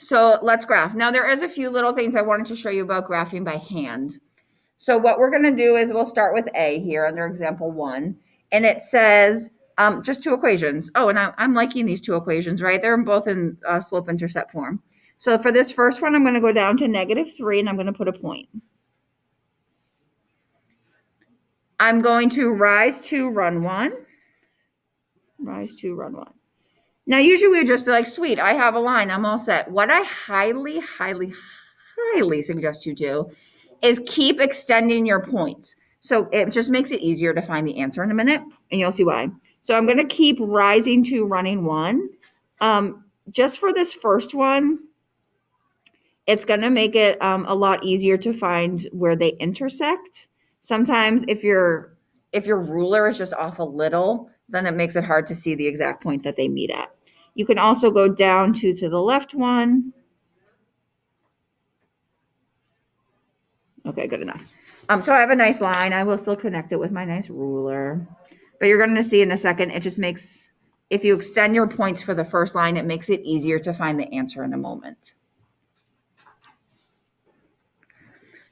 So let's graph. Now there is a few little things I wanted to show you about graphing by hand. So what we're going to do is we'll start with A here under example 1. And it says just two equations. Oh, and I'm liking these two equations, right? They're both in slope-intercept form. So for this first one, I'm going to go down to -3, and I'm going to put a point. I'm going to rise 2, run 1. Rise 2, run 1. Now, usually we would just be like, sweet, I have a line. I'm all set. What I highly, highly, highly suggest you do is keep extending your points. So it just makes it easier to find the answer in a minute, and you'll see why. So I'm going to keep rising 2, running 1. Just for this first one, it's going to make it a lot easier to find where they intersect. Sometimes if your ruler is just off a little, then it makes it hard to see the exact point that they meet at. You can also go down to the left one. Okay, good enough. So I have a nice line. I will still connect it with my nice ruler. But you're going to see in a second, it just makes, if you extend your points for the first line, it makes it easier to find the answer in a moment.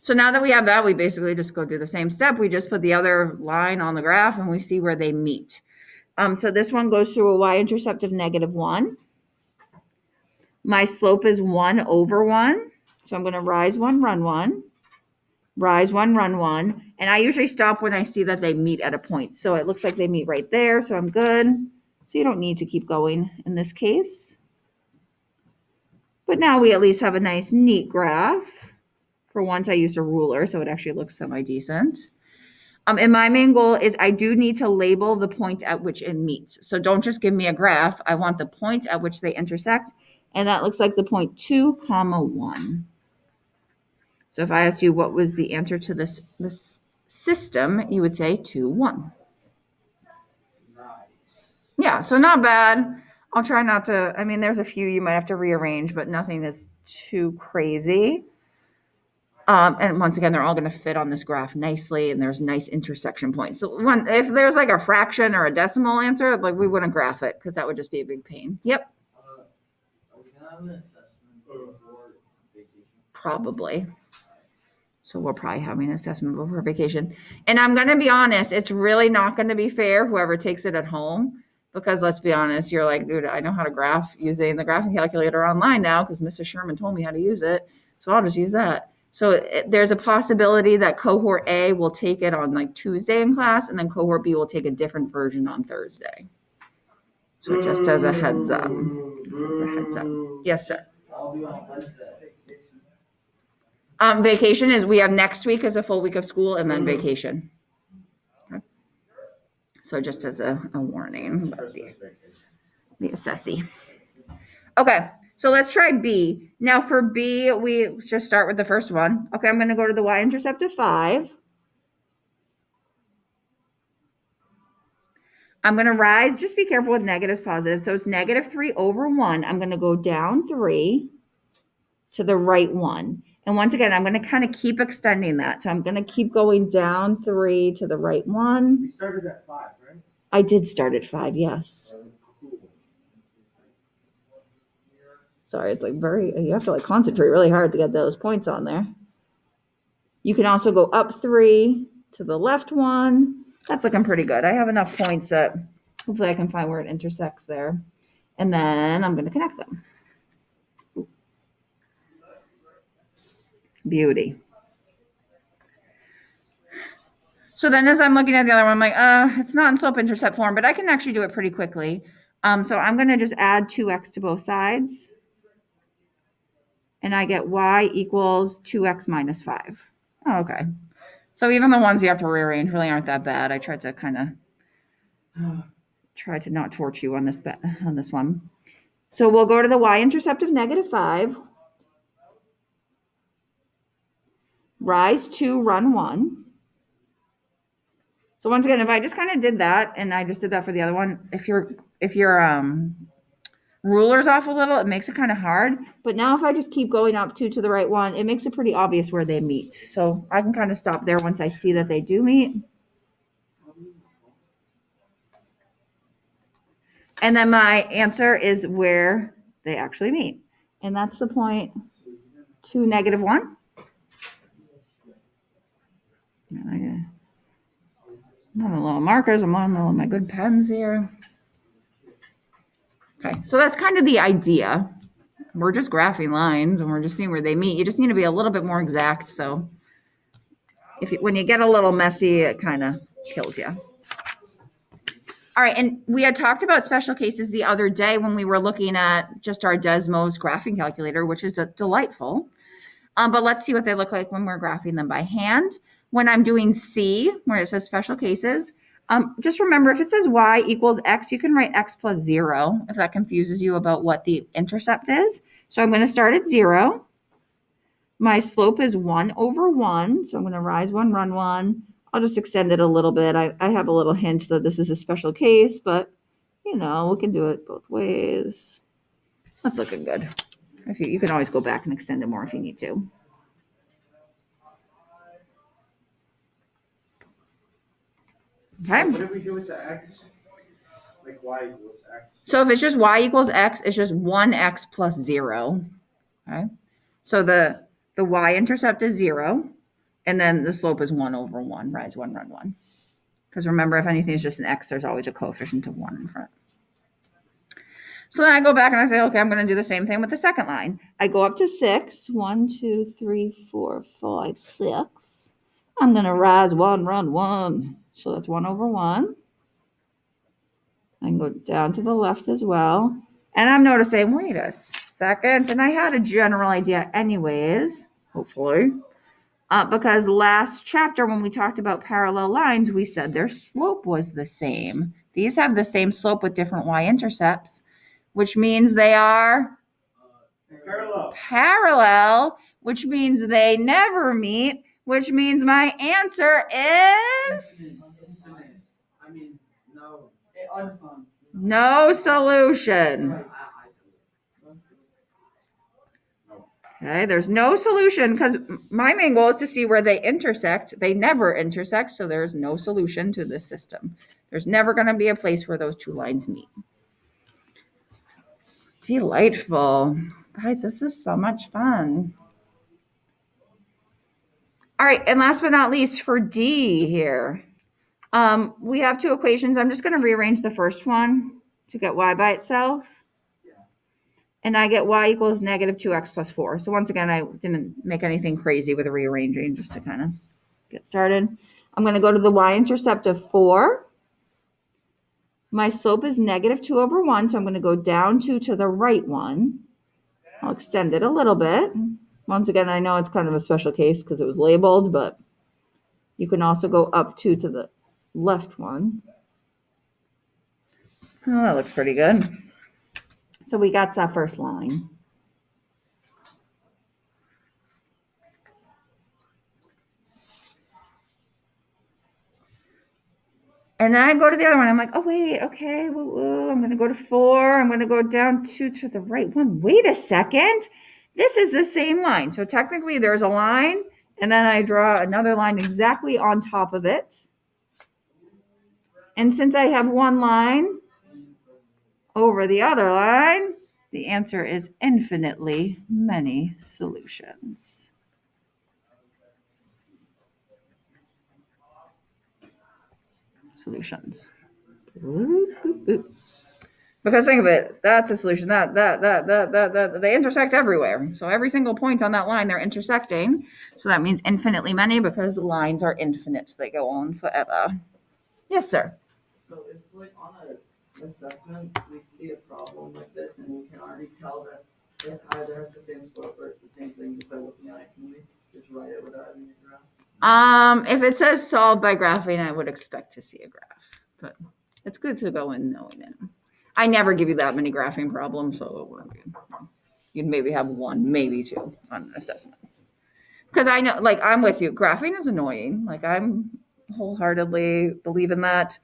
So now that we have that, we basically just go do the same step. We just put the other line on the graph and we see where they meet. So this one goes through a y-intercept of -1. My slope is 1/1. So I'm going to rise 1, run 1. Rise 1, run 1. And I usually stop when I see that they meet at a point. So it looks like they meet right there. So I'm good. So you don't need to keep going in this case. But now we at least have a nice, neat graph. For once, I used a ruler, so it actually looks semi-decent. And my main goal is I do need to label the point at which it meets. So don't just give me a graph. I want the point at which they intersect. And that looks like the point 2, 1. So if I asked you what was the answer to this system, you would say 2, 1. Nice. Yeah, so not bad. I'll try not to, I mean, there's a few you might have to rearrange, but nothing is too crazy. And once again, they're all going to fit on this graph nicely, and there's nice intersection points. So if there's like a fraction or a decimal answer, like we wouldn't graph it because that would just be a big pain. Yep. Are we going to have an assessment before vacation? Probably. So we're probably having an assessment before vacation. And I'm going to be honest, it's really not going to be fair whoever takes it at home, because let's be honest, you're like, dude, I know how to graph using the graphing calculator online now because Mrs. Sherman told me how to use it. So I'll just use that. So there's a possibility that cohort A will take it on like Tuesday in class, and then cohort B will take a different version on Thursday. So just as a heads up. Just as a heads up. Yes, sir. I'll be on Wednesday. Vacation is, we have next week as a full week of school and then vacation. Okay. So just as a warning about the assessee. Okay. So let's try B. Now for B, we just start with the first one. Okay, I'm going to go to the y-intercept of 5. I'm going to rise. Just be careful with negatives, positives. So it's -3/1. I'm going to go down 3 to the right 1. And once again, I'm going to kind of keep extending that. So I'm going to keep going down 3 to the right 1. We started at 5, right? I did start at 5, yes. Sorry, it's like you have to like concentrate really hard to get those points on there. You can also go up 3 to the left 1. That's looking pretty good. I have enough points that hopefully I can find where it intersects there. And then I'm going to connect them. Beauty. So then as I'm looking at the other one, I'm like, it's not in slope-intercept form, but I can actually do it pretty quickly. So I'm going to just add 2x to both sides. And I get y equals 2x minus 5. Oh, okay. So even the ones you have to rearrange really aren't that bad. I tried to kind of try to not torch you on this one. So we'll go to the y-intercept of -5. Rise 2, run 1. So once again, if I just kind of did that, and I just did that for the other one, if your ruler's off a little, it makes it kind of hard. But now if I just keep going up 2 to the right 1, it makes it pretty obvious where they meet. So I can kind of stop there once I see that they do meet. And then my answer is where they actually meet. And that's the point 2, -1. I'm on the little markers. I'm on all my good pens here. Okay, so that's kind of the idea. We're just graphing lines and we're just seeing where they meet. You just need to be a little bit more exact. So when you get a little messy, it kind of kills you. All right, and we had talked about special cases the other day when we were looking at just our Desmos graphing calculator, which is delightful. But let's see what they look like when we're graphing them by hand. When I'm doing C, where it says special cases, just remember if it says y equals x, you can write x plus 0 if that confuses you about what the intercept is. So I'm going to start at 0. My slope is 1/1, so I'm going to rise 1, run 1. I'll just extend it a little bit. I have a little hint that this is a special case, but we can do it both ways. That's looking good. You can always go back and extend it more if you need to. Okay. What do we do with the x? Like y equals x. So if it's just y equals x, it's just 1x plus 0. Okay. So the y-intercept is 0, and then the slope is 1/1, rise 1, run 1. Because remember, if anything is just an x, there's always a coefficient of 1 in front. So then I go back and I say, okay, I'm going to do the same thing with the second line. I go up to 6. 1, 2, 3, 4, 5, 6. I'm going to rise 1, run 1. So that's 1/1. I can go down to the left as well. And I'm noticing, wait a second. And I had a general idea anyways, hopefully. Because last chapter when we talked about parallel lines, we said their slope was the same. These have the same slope with different y-intercepts, which means they are parallel, which means they never meet, which means my answer is no solution. Okay, there's no solution because my main goal is to see where they intersect. They never intersect, so there's no solution to this system. There's never going to be a place where those two lines meet. Delightful. Guys, this is so much fun. All right, and last but not least for D here, we have two equations. I'm just going to rearrange the first one to get y by itself. And I get y equals -2x plus 4. So once again, I didn't make anything crazy with the rearranging, just to kind of get started. I'm going to go to the y-intercept of 4. My slope is -2/1, so I'm going to go down 2 to the right 1. I'll extend it a little bit. Once again, I know it's kind of a special case because it was labeled, but you can also go up 2 to the left 1. Oh, that looks pretty good. So we got that first line. And then I go to the other one. I'm like, oh, wait, okay. I'm going to go to 4. I'm going to go down 2 to the right 1. Wait a second. This is the same line. So technically there's a line, and then I draw another line exactly on top of it. And since I have one line over the other line, the answer is infinitely many solutions. Because think of it, that's a solution. They intersect everywhere. So every single point on that line, they're intersecting. So that means infinitely many because the lines are infinite. So they go on forever. Yes, sir. So if like on an assessment we see a problem like this and we can already tell that it either has the same slope or it's the same thing just by looking at it, can we just write it without having a graph? If it says solved by graphing, I would expect to see a graph. But it's good to go in knowing it. I never give you that many graphing problems, so you'd maybe have 1, maybe 2 on an assessment. Because I know, like, I'm with you. Graphing is annoying. Like, I'm wholeheartedly believe in that.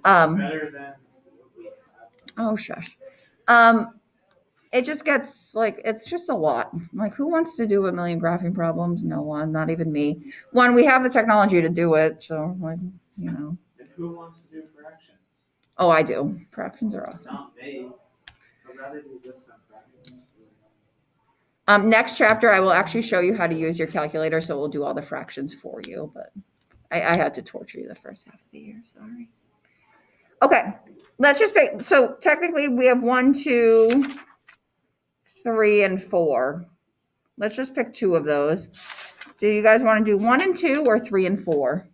Better than what we have. Oh, shush. It just gets, like, it's just a lot. Like, who wants to do a million graphing problems? No one, not even me. One, we have the technology to do it, so, like, And who wants to do fractions? Oh, I do. Fractions are awesome. Not me. I'd rather do this than fractions. Next chapter, I will actually show you how to use your calculator, so we'll do all the fractions for you, but I had to torture you the first half of the year, sorry. Okay, let's just pick, so technically we have 1, 2, 3, and 4. Let's just pick 2 of those. Do you guys want to do 1 and 2 or 3 and 4?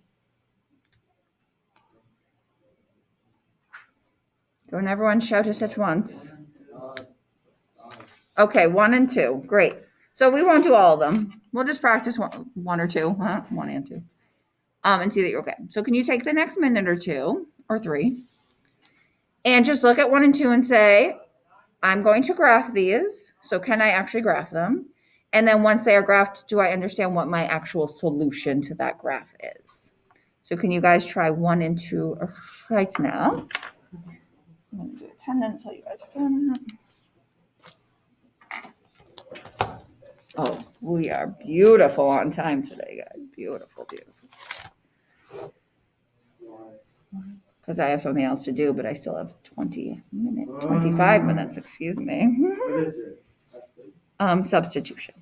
Don't everyone shout it at once. Okay, 1 and 2, great. So we won't do all of them. We'll just practice one or two, 1 and 2, and see that you're okay. So can you take the next minute or 2 or 3 and just look at 1 and 2 and say, I'm going to graph these. So can I actually graph them? And then once they are graphed, do I understand what my actual solution to that graph is? So can you guys try 1 and 2 right now? I'm going to do attendance while you guys are doing that. Oh, we are beautiful on time today, guys. Beautiful, beautiful. Because I have something else to do, but I still have 25 minutes, excuse me. What is it? Substitution.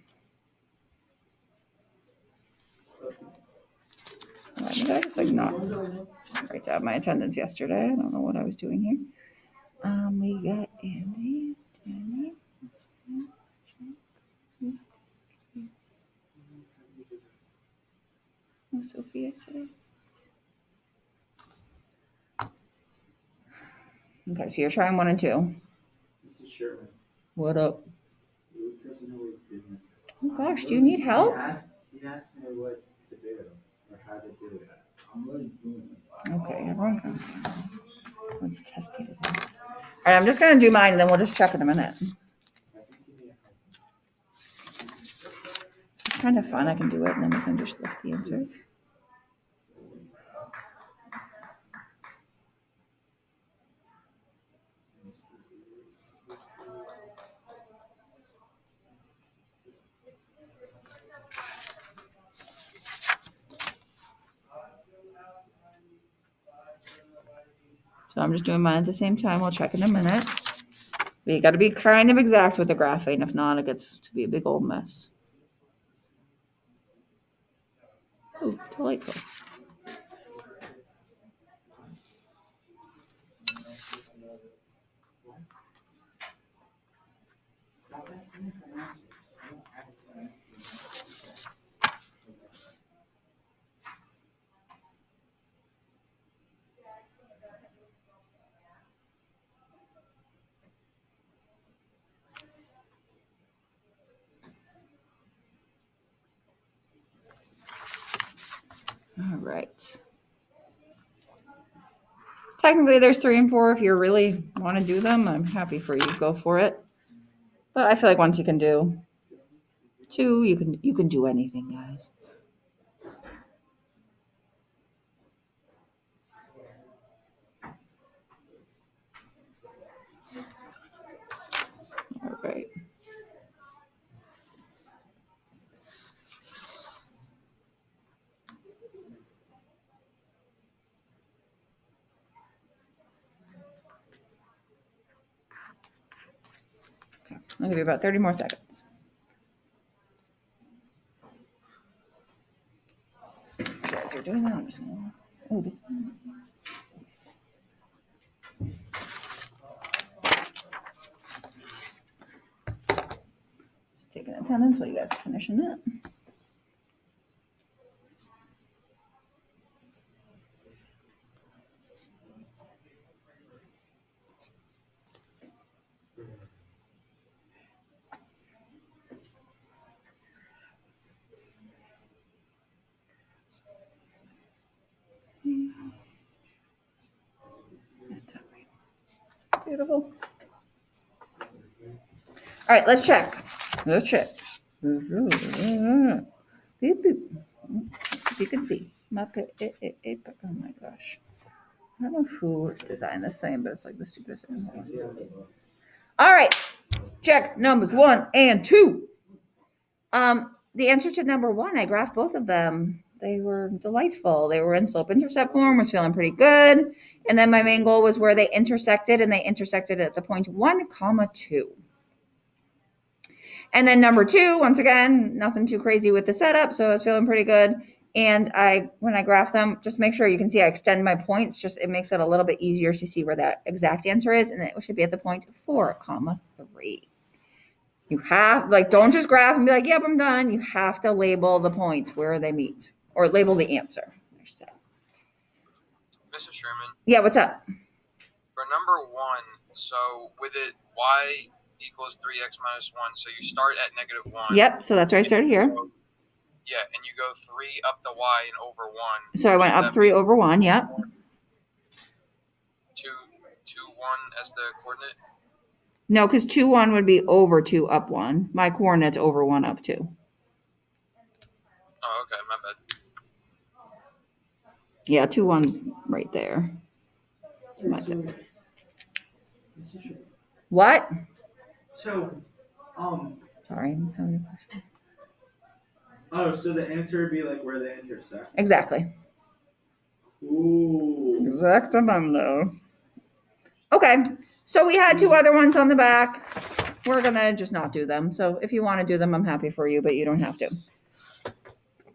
Why did I just like not write down my attendance yesterday? I don't know what I was doing here. We got Andy, Danny. Oh, Sophia today. Okay, so you're trying 1 and 2. This is Sherman. What up? Luke doesn't know what he's doing. Oh gosh, do you need help? He asked me what to do or how to do it. Okay, everyone come. Let's test it. All right, I'm just gonna do mine and then we'll just check in a minute. This is kind of fun. I can do it and then we can just look at the answers. So I'm just doing mine at the same time. We'll check in a minute. But you got to be kind of exact with the graphing. If not, it gets to be a big old mess. Oh, delightful. All right. Technically, there's 3 and 4. If you really want to do them, I'm happy for you. Go for it. But I feel like once you can do 2, you can do anything, guys. All right. Okay, I'll give you about 30 more seconds. You guys are doing that. I'm just gonna. Oh, just taking attendance while you guys are finishing that. Beautiful. All right, let's check. Let's check. Beep, beep. If you can see. Oh my gosh. I don't know who designed this thing, but it's like the stupidest thing. All right. Check numbers 1 and 2. The answer to number 1, I graphed both of them. They were delightful. They were in slope-intercept form, was feeling pretty good. And then my main goal was where they intersected, and they intersected at the point 1, 2. And then number 2, once again, nothing too crazy with the setup, so I was feeling pretty good. And when I graph them, just make sure you can see I extend my points. Just it makes it a little bit easier to see where that exact answer is, and it should be at the point 4, 3. You have don't just graph and be like, "Yep, I'm done." You have to label the points where they meet, or label the answer. Mrs. Sherman, Yeah, what's up? for number 1, so with it, y equals 3x minus 1, so you start at -1. Yep. So that's where I started here. Yeah, and you go 3 up the y and over 1. So I went up 3 over 1. Yep. 2, 1 as the coordinate. No, because 2, 1 would be over 2 up 1. My coordinate's over 1 up 2. Oh, okay, my bad. Yeah, 2, 1's right there. What? So, Sorry, I'm having a question. oh, so the answer would be like where they intersect. Exactly. Ooh. Exactamundo. Okay, so we had 2 other ones on the back. We're gonna just not do them. So if you want to do them, I'm happy for you, but you don't have to.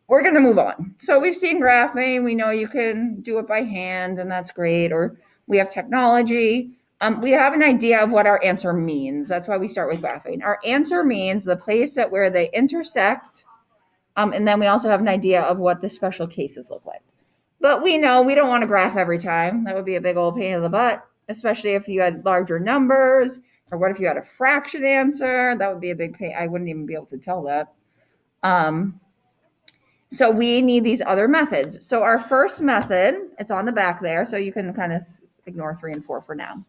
We're gonna move on. So we've seen graphing. We know you can do it by hand, and that's great. Or we have technology. We have an idea of what our answer means. That's why we start with graphing. Our answer means the place at where they intersect. And then we also have an idea of what the special cases look like. But we know we don't want to graph every time. That would be a big old pain in the butt, especially if you had larger numbers. Or what if you had a fraction answer? That would be a big pain. I wouldn't even be able to tell that. So we need these other methods. So our first method, it's on the back there, so you can kind of ignore 3 and 4 for now.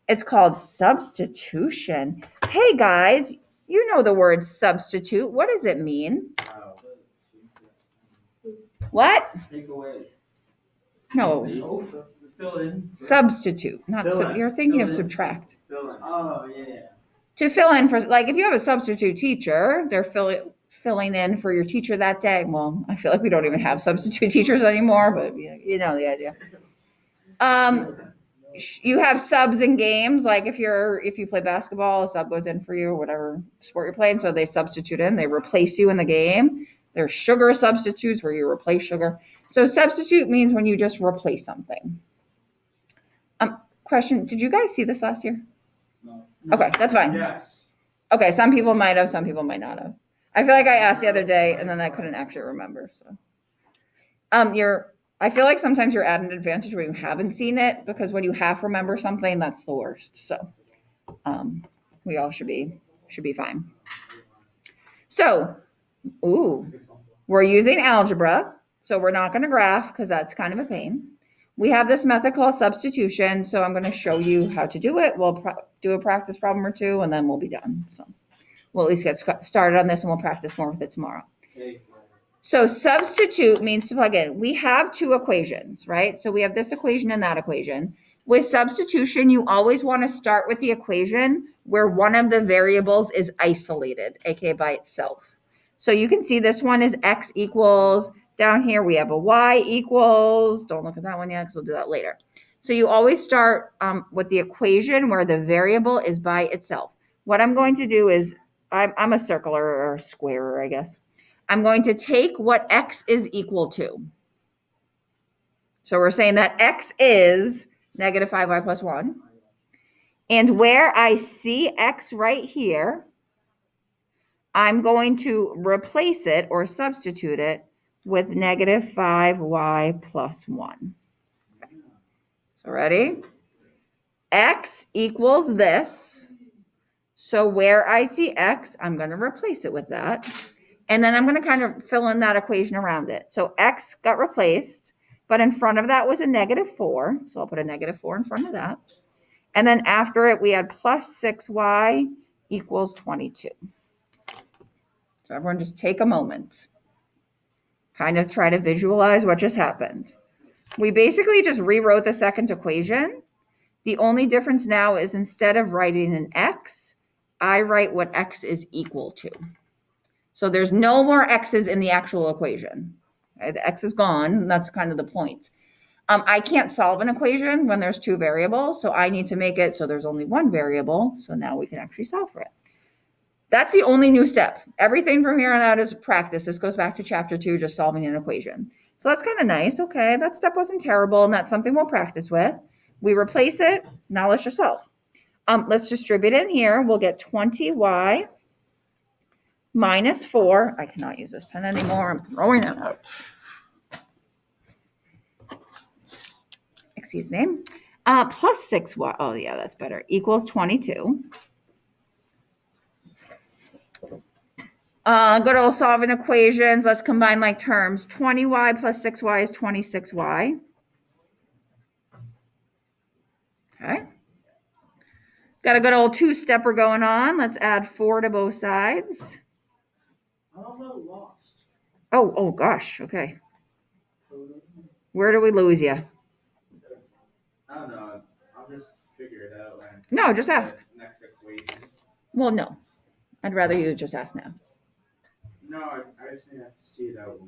It's called substitution. Hey guys, you know the word substitute. What does it mean? What? Take away. No, Fill in. substitute, not Fill in. you're thinking of Fill in. subtract. Fill in. Oh, yeah. To fill in for, like, if you have a substitute teacher, they're filling in for your teacher that day. Well, I feel like we don't even have substitute teachers anymore, but you know the idea. You have subs in games, like if you play basketball, a sub goes in for you, or whatever sport you're playing. So they substitute in, they replace you in the game. There's sugar substitutes where you replace sugar. So substitute means when you just replace something. Question, did you guys see this last year? No. Okay, that's fine. Yes. Okay, some people might have, some people might not have. I feel like I asked the other day and then I couldn't actually remember. So I feel like sometimes you're at an advantage when you haven't seen it, because when you half remember something, that's the worst. So we all should be fine. So, we're using algebra. So we're not going to graph because that's kind of a pain. We have this method called substitution. So I'm going to show you how to do it. We'll do a practice problem or 2 and then we'll be done. So we'll at least get started on this and we'll practice more with it tomorrow. So substitute means to plug in. We have 2 equations, right? So we have this equation and that equation. With substitution, you always want to start with the equation where one of the variables is isolated, aka by itself. So you can see this one is x equals, down here we have a y equals, don't look at that one yet because we'll do that later. So you always start with the equation where the variable is by itself. What I'm going to do is, I'm a circler or a squarer, I guess. I'm going to take what x is equal to. So we're saying that x is negative 5y plus 1. And where I see x right here, I'm going to replace it or substitute it with negative 5y plus 1. Okay. So ready? X equals this. So where I see x, I'm going to replace it with that. And then I'm going to kind of fill in that equation around it. So x got replaced, but in front of that was a negative 4. So I'll put a negative 4 in front of that. And then after it, we had plus 6y equals 22. So everyone just take a moment. Kind of try to visualize what just happened. We basically just rewrote the second equation. The only difference now is instead of writing an x, I write what x is equal to. So there's no more x's in the actual equation. Okay, the x is gone, and that's kind of the point. I can't solve an equation when there's 2 variables, so I need to make it so there's only 1 variable. So now we can actually solve for it. That's the only new step. Everything from here on out is practice. This goes back to chapter 2, just solving an equation. So that's kind of nice. Okay, that step wasn't terrible, and that's something we'll practice with. We replace it. Now let's just solve. Let's distribute it in here. We'll get 20y minus 4. I cannot use this pen anymore. I'm throwing it out. Excuse me. Plus 6y. Oh, yeah, that's better. Equals 22. Good old solving equations. Let's combine like terms. 20y plus 6y is 26y. Okay. Got a good old two-stepper going on. Let's add 4 to both sides. I'm a little lost. Oh gosh. Okay. Where do we lose you? I don't know. I'll just figure it out. No, just ask. Next equation. Well, no. I'd rather you just ask now. No, I just need to see it out.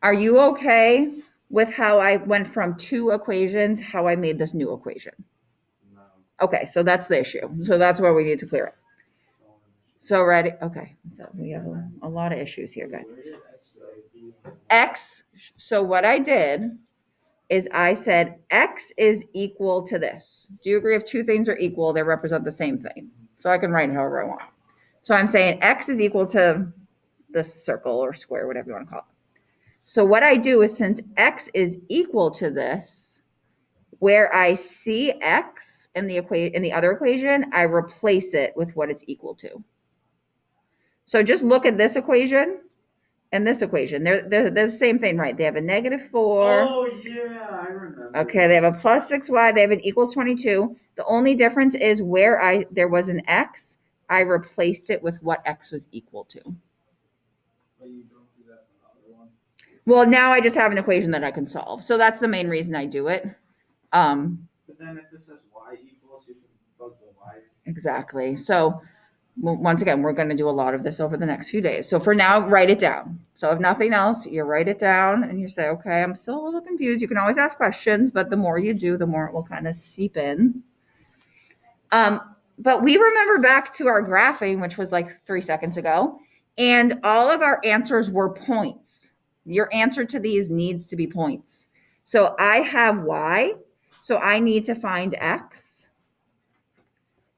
Are you okay with how I went from 2 equations, how I made this new equation? No. Okay, so that's the issue. So that's where we need to clear it. So ready? Okay. So we have a lot of issues here, guys. X, so what I did is I said X is equal to this. Do you agree if two things are equal, they represent the same thing? So I can write it however I want. So I'm saying X is equal to this circle or square, whatever you want to call it. So what I do is, since X is equal to this, where I see X in the other equation, I replace it with what it's equal to. So just look at this equation and this equation. They're the same thing, right? They have a negative 4. Oh, yeah, I remember. Okay, they have a plus 6y. They have an equals 22. The only difference is where there was an x, I replaced it with what x was equal to. But you don't do that for the other one. Well, now I just have an equation that I can solve. So that's the main reason I do it. But then if it says y equals, you can plug the y. Exactly. So once again, we're going to do a lot of this over the next few days. So for now, write it down. So if nothing else, you write it down and you say, okay, I'm still a little confused. You can always ask questions, but the more you do, the more it will kind of seep in. But we remember back to our graphing, which was like 3 seconds ago, and all of our answers were points. Your answer to these needs to be points. So I have y, so I need to find x.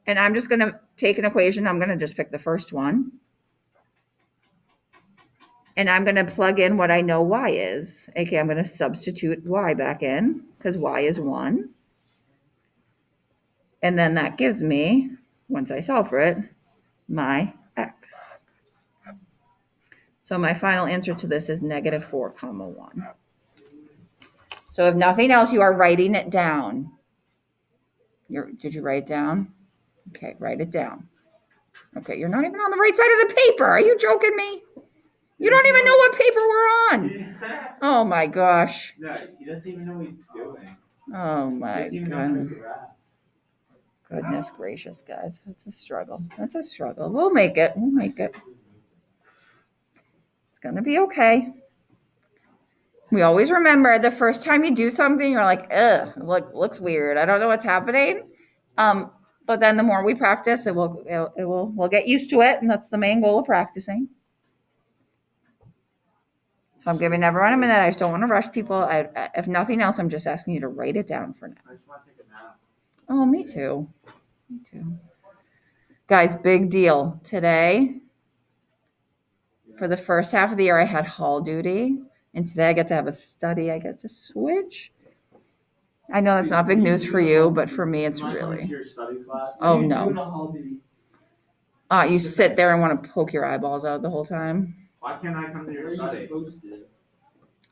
And I'm just going to take an equation. I'm going to just pick the first one. And I'm going to plug in what I know y is. Okay, I'm going to substitute y back in because y is 1. And then that gives me, once I solve for it, my x. So my final answer to this is negative 4, 1. So if nothing else, you are writing it down. Did you write it down? Okay, write it down. Okay, you're not even on the right side of the paper. Are you joking me? You don't even know what paper we're on. Yeah. Oh my gosh. No, he doesn't even know what he's doing. Oh He my doesn't even know how to goodness. graph. Goodness gracious, guys. It's a struggle. It's a struggle. We'll make it. We'll make it. It's going to be okay. We always remember the first time you do something, you're like, ugh, looks weird. I don't know what's happening. But then the more we practice, we'll get used to it. And that's the main goal of practicing. So I'm giving everyone a minute. I just don't want to rush people. If nothing else, I'm just asking you to write it down for now. I just want to take a nap. Oh, me too. Me too. Guys, big deal. Today, for the first half of the year, I had hall duty. And today I get to have a study. I get to switch. I know that's not big news for you, but for me, it's Am I coming really. to your study class? Oh, You no. do not hold these. You sit there and want to poke your eyeballs out the whole time. Why can't I come to What your are you study? supposed to do?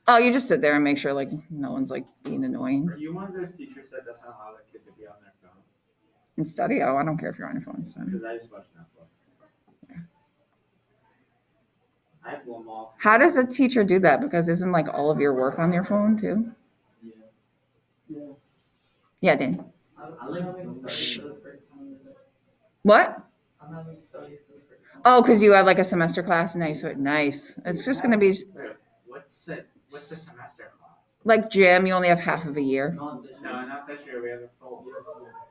Oh, you just sit there and make sure like no one's like being annoying Are you one of those teachers that doesn't allow their kid to be on their phone? and study. Oh, I don't care if you're on your phone. So. Because I just watch Netflix. I have one more. How does a teacher do that? Because isn't like all of your work on your phone too? Yeah. Yeah. Yeah, Dan. I'm having study for the first time today. What? I'm having study for the first time. Oh, because you had like a semester class. Nice, nice. It's just gonna be Wait, what's the semester class? like gym. You only have half of a year. Not this year. No, not this year. We have a full.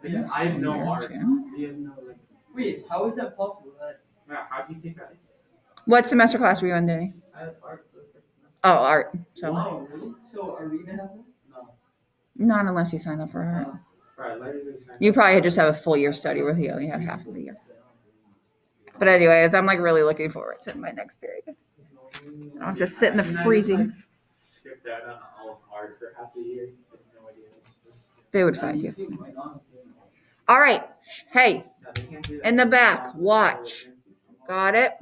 We have I have no Yeah, art. gym. We have no like. Wait, how is that possible? That Matt, how'd you take that? What semester class were you in, Danny? I have art for the first semester. Oh, art. So Wow, really? So are we gonna have that? No. not unless you sign up for art. Alright, Larry's gonna sign You up. probably just have a full year study where he only had half of the year. But anyways, I'm like really looking forward to my next period. I'll just sit in the And I just, freezing. like, skipped out on all of art for half a year. I have no idea. They would find you. You might not. All right. Hey, No, they can't do that. in the back, watch. Got it?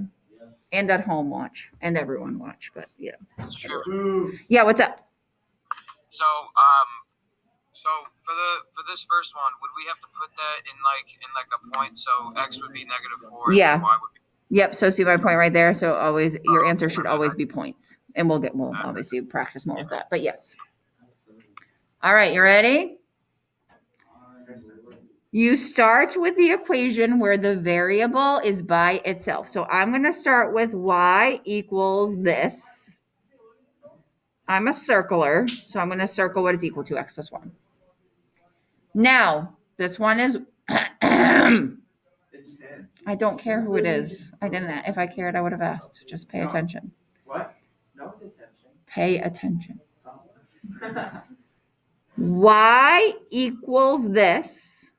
And at home watch. And everyone watch. But yeah. Sure. Boo. Yeah, what's up? So so for this first one, would we have to put that in a point? So x would be -4. Yeah. And y would be. Yep. So see my point right there. So always your answer should always be points. And we'll obviously practice more with that. But yes. All right, you ready? You start with the equation where the variable is by itself. So I'm going to start with y equals this. I'm a circler, so I'm going to circle what is equal to x plus 1. Now, this one is, It's 10. I don't care who it is. I didn't, if I cared, I would have asked. Just pay attention. What? No attention. Pay attention. Oh. Y equals this.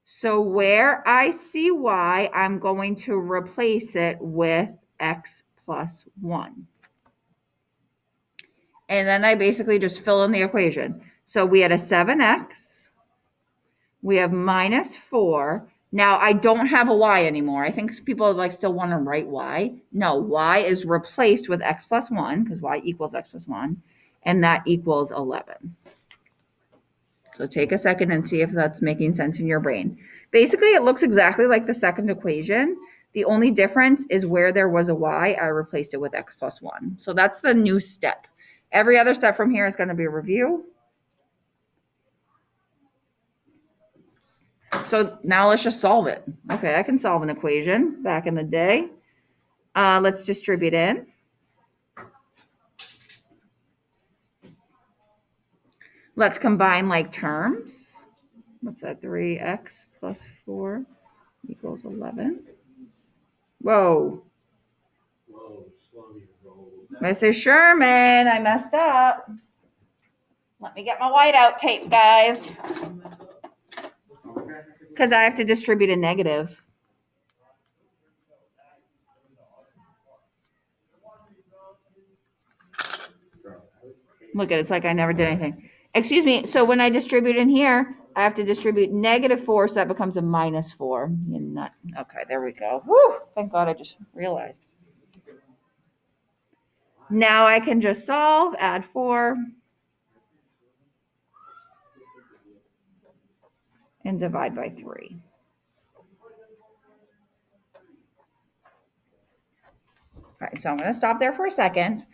So where I see y, I'm going to replace it with x plus 1. And then I basically just fill in the equation. So we had a 7x. We have -4. Now I don't have a y anymore. I think people like still want to write y. No, y is replaced with x plus 1 because y equals x plus 1. And that equals 11. So take a second and see if that's making sense in your brain. Basically, it looks exactly like the second equation. The only difference is where there was a y, I replaced it with x plus 1. So that's the new step. Every other step from here is going to be a review. So now let's just solve it. Okay, I can solve an equation back in the day. Let's distribute in. Let's combine like terms. What's that? 3x plus 4 equals 11. Whoa. Whoa, slow your roll. Mrs. Sherman, I messed up. Let me get my whiteout tape, guys. Because I have to distribute a negative. Look at it, it's like I never did anything. Excuse me, so when I distribute in here, I have to distribute -4, so that becomes a -4. You're not, okay, there we go. Whew, thank God I just realized. Now I can just solve, add 4. And divide by 3. All right, so I'm going to stop there for a second,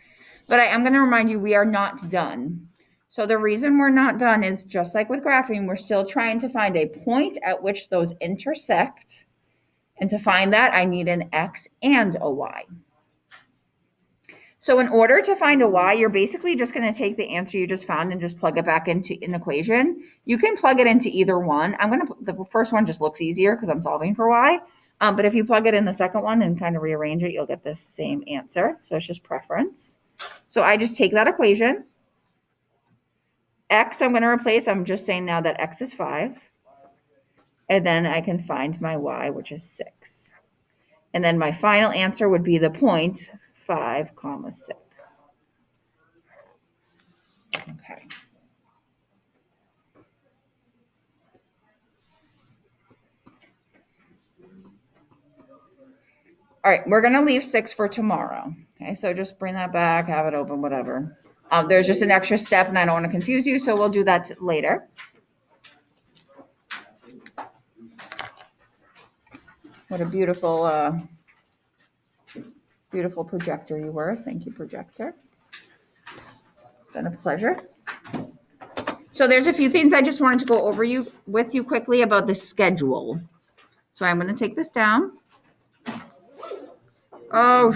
but I am going to remind you we are not done. So the reason we're not done is just like with graphing, we're still trying to find a point at which those intersect. And to find that, I need an x and a y. So in order to find a y, you're basically just going to take the answer you just found and just plug it back into an equation. You can plug it into either one. The first one just looks easier because I'm solving for y. But if you plug it in the second one and kind of rearrange it, you'll get the same answer. So it's just preference. So I just take that equation. X I'm going to replace. I'm just saying now that x is 5. And then I can find my y, which is 6. And then my final answer would be the point 5, 6. Okay. All right, we're going to leave 6 for tomorrow. Okay, so just bring that back, have it open, whatever. There's just an extra step, and I don't want to confuse you, so we'll do that later. What a beautiful, beautiful projector you were. Thank you, projector. Been a pleasure. So there's a few things I just wanted to go over with you quickly about the schedule. So I'm going to take this down. Oh,